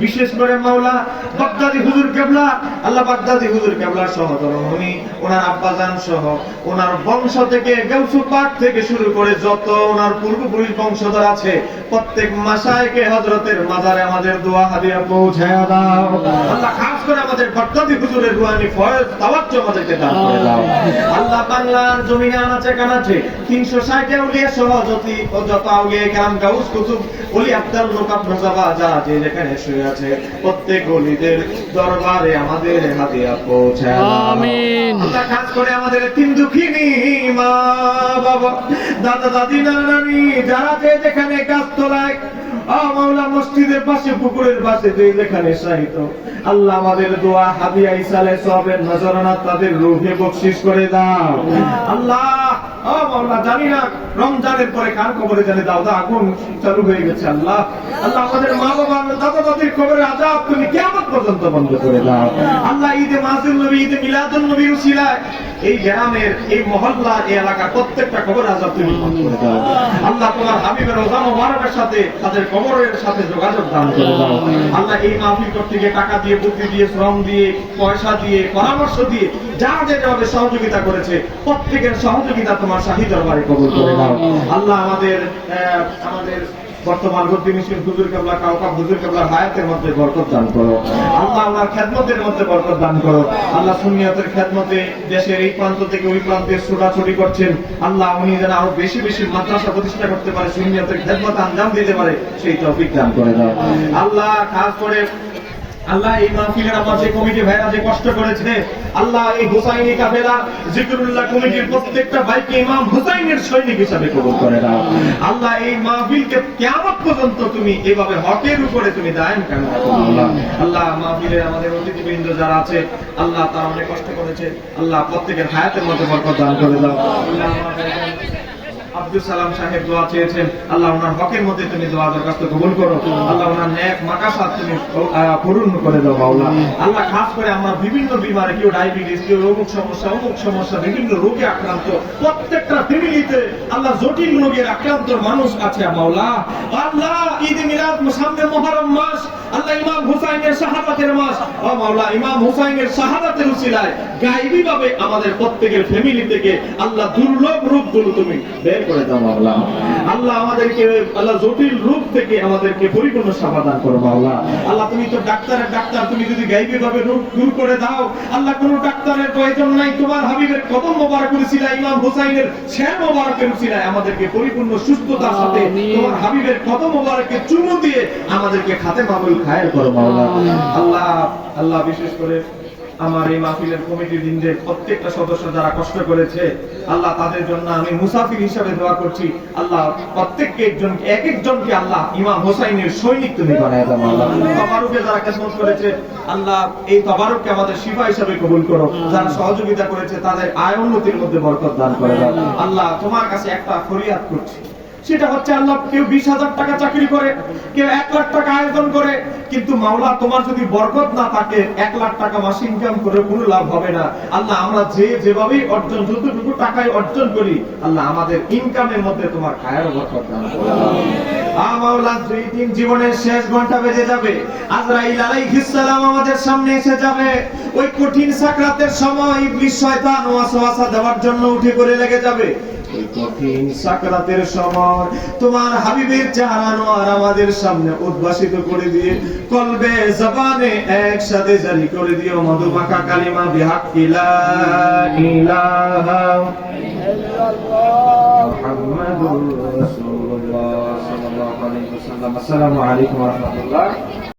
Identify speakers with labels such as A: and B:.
A: বিশেষ করে মাওলা বাগদাদি হুজুর কেবলা, আল্লাহ বাগদাদি হুজুর কেবলার সহোদর উনি ওনার আব্বাজান সহ ওনার বংশ থেকে গাউসু পাক থেকে শুরু করে যত ওনার পূর্বপুরুষ বংশধর আছে প্রত্যেক মাশায়েখে হযরতের মাজারে আমাদের দোয়া হাদিয়া পৌঁছায়া দাও। আল্লাহ খাস করে আমাদের বাগদাদি হুজুরের রুহানি ফয়েজ তাওয়াজ্জু আমাদেরকে দান করে দাও। আল্লাহ বাংলার জমিনে আনাচে কানাচে 360 আউলিয়া সহ যত আউলিয়া কেরাম গাউস কুতুব ওলি আব্দাল লোকাব নজাবা যা যেখানে শুয়ে আছে প্রত্যেক ওলিদের দরবারে আমাদের হাদিয়া পৌঁছায় আমিন। আল্লাহ খাস করে আমাদের তিন দুঃখিনী মা বাবা দাদা দাদি নানি যারা যেখানে গাছতলায় মাওলা মসজিদের পাশে পুকুরের পাশে যেখানে শায়িত আল্লাহ আমাদের দোয়া হাদিয়া ইসালে সবের নজরানা তাদের রূহে বকশিশ করে দাও। আল্লাহ মাওলা জানি না রমজানের পরে কার কবরে জানি দাও আগুন চালু হয়ে গেছে। আল্লাহ আল্লাহ আমাদের মা বাবা দাদা দাদির কবরে আযাব তুমি কিয়ামত পর্যন্ত বন্ধ করে দাও। আল্লাহ ঈদে মাসুল নবী ঈদে মিলাদুন নবীর উসিলায় এই গ্রামের এই মহল্লার এই এলাকার প্রত্যেকটা কবর আযাব তুমি বন্ধ করে দাও। আল্লাহ তোমার হাবিবের রোজা মোবারকের সাথে তাদের কবরের সাথে যোগাযোগ দান করে দাও। আল্লাহ এই মাহফিল করতে গিয়ে টাকা দিয়ে বুদ্ধি দিয়ে শ্রম দিয়ে পয়সা দিয়ে পরামর্শ দিয়ে যারা যেভাবে সহযোগিতা করেছে প্রত্যেকের সহযোগিতা তোমার শাহী দরবারে কবুল করে দাও। আল্লাহ আমাদের বর্তমান গদ্দিনিশীল হুজুর কেবলা কাউকা হুজুর কেবলার হায়াতের মধ্যে বরকত দান করো। আল্লাহ ওনার খেদমতের মধ্যে বরকত দান করো। আল্লাহ সুন্নিয়তের খেদমতে দেশের এই প্রান্ত থেকে ওই প্রান্তে ছোটাছুটি করছেন। আল্লাহ উনি যেন আরো বেশি বেশি মাদ্রাসা প্রতিষ্ঠা করতে পারে, সুন্নিয়তের খেদমত আঞ্জাম দিতে পারে, সেই তৌফিক দান করে দাও। আল্লাহ খাস করে আল্লাহ এই মাহফিলের আমার যে কমিটি ভাইরা যে কষ্ট করেছে আল্লাহ এই হুসাইনি কাফেলা জিকরুল্লাহ কমিটির প্রত্যেকটা ভাইকে ইমাম হুসাইনের সৈনিক হিসেবে কবুল করে দাও। আল্লাহ এই মাহফিলকে কিয়ামত পর্যন্ত তুমি এভাবে হকের উপরে তুমি দায়েম কেন রাখো। আল্লাহ মাহফিলের আমাদের অতিথিবৃন্দ যারা আছে আল্লাহ তারা অনেক কষ্ট করেছে, আল্লাহ প্রত্যেকের হায়াতের মধ্যে বরকত দান করে দাও। আব্দুল সালাম সাহেব দোয়া চেয়েছেন, আল্লাহ ওনার হকের মধ্যে তুমি দোয়া দরখাস্ত কবুল করো। আল্লাহ ওনার নেক মাকাসাত তুমি পূরণ করে দাও মাওলা। আল্লাহ খাস করে আমরা বিভিন্ন বিমারে কেউ ডায়াবেটিস কেউ অমুক সমস্যা বিভিন্ন রোগে আক্রান্ত প্রত্যেকটা ফ্যামিলিতে আল্লাহ জটিল রোগের আক্রান্ত মানুষ আছে মাওলা। আল্লাহ ঈদ মিলাদ সামনে মুহররম মাস, আল্লাহ ইমাম হুসাইনের শাহাদাতের মাস, ও মাওলা ইমাম হুসাইনের শাহাদাতের উসিলায় গায়বী ভাবে আমাদের প্রত্যেকের ফ্যামিলি থেকে আল্লাহ দুর্লভ রূপগুলো তুমি বের করে দাও মাওলা। আল্লাহ আমাদেরকে আল্লাহ জটিল রূপ থেকে আমাদেরকে পরিপূর্ণ সমাধান করো মাওলা। আল্লাহ তুমি তো ডাক্তারের ডাক্তার, তুমি যদি গায়বী ভাবে রূপ দূর করে দাও আল্লাহ কোনো ডাক্তারের প্রয়োজন নাই, তোমার হাবিবের কদম মোবারকের উসিলায় ইমাম হুসাইনের শের মোবারকের উসিলায় আমাদেরকে পরিপূর্ণ সুস্থতার সাথে তোমার হাবিবের কদম মোবারকে চুমু দিয়ে আমাদেরকে খাতেমা খায়ের করো মাওলা। আল্লাহ বিশেষ করে আমার এই মাহফিলের কমিটির দিনদের প্রত্যেকটা সদস্য যারা কষ্ট করেছে আল্লাহ তাদের জন্য আমি মুসাফির হিসেবে দোয়া করছি। আল্লাহ প্রত্যেককে এক একজনকে আল্লাহ ইমাম হোসাইনের সৈনিক তুমি বানায় দাও আল্লাহ। তবারুকে যারা খেদমত করেছে আল্লাহ এই তবারুককে আমাদের শিফা হিসেবে কবুল করো। যারা সহযোগিতা করেছে তাদের আয় উন্নতির মধ্যে বরকত দান করে দাও। আল্লাহ তোমার কাছে একটা ফরিয়াদ করছি, সেটা হচ্ছে আল্লাহ কেউ 20,000 টাকা চাকরি করে, কেউ 1 লাখ টাকা আয়োজন করে, কিন্তু মাওলা তোমার যদি বরকত না থাকে 1 লাখ টাকা মাস ইনকাম করে কোনো লাভ হবে না। আল্লাহ আমরা যেভাবে অর্জন যতটুকু টাকায় অর্জন করি আল্লাহ আমাদের ইনকামের মধ্যে তোমার খায়ের বরকত দান করো। মাওলা যেই দিন জীবনের শেষ ঘন্টা বেজে যাবে আজরাইল আলাইহিস সালাম আমাদের সামনে এসে যাবে, ওই কঠিন সাকরাতের সময় ইবলিস শয়তান ওয়াসওয়াসা দেওয়ার জন্য উঠে পড়ে লেগে যাবে। এই কঠিন সাকরাতের সময় তোমার হাবিবের চেহারা নোয়ার আমাদের সামনে উদ্ভাসিত করে দিয়ে কলবে জবানে একসাথে জারি করে দিও মধুমাখা কালিমা বিহাক্কি লা ইলাহা ইল্লাল্লাহ মুহাম্মাদুর রাসূলুল্লাহ সাল্লাল্লাহু আলাইহি ওয়াসাল্লাম। আসসালামু আলাইকুম ওয়া রাহমাতুল্লাহ।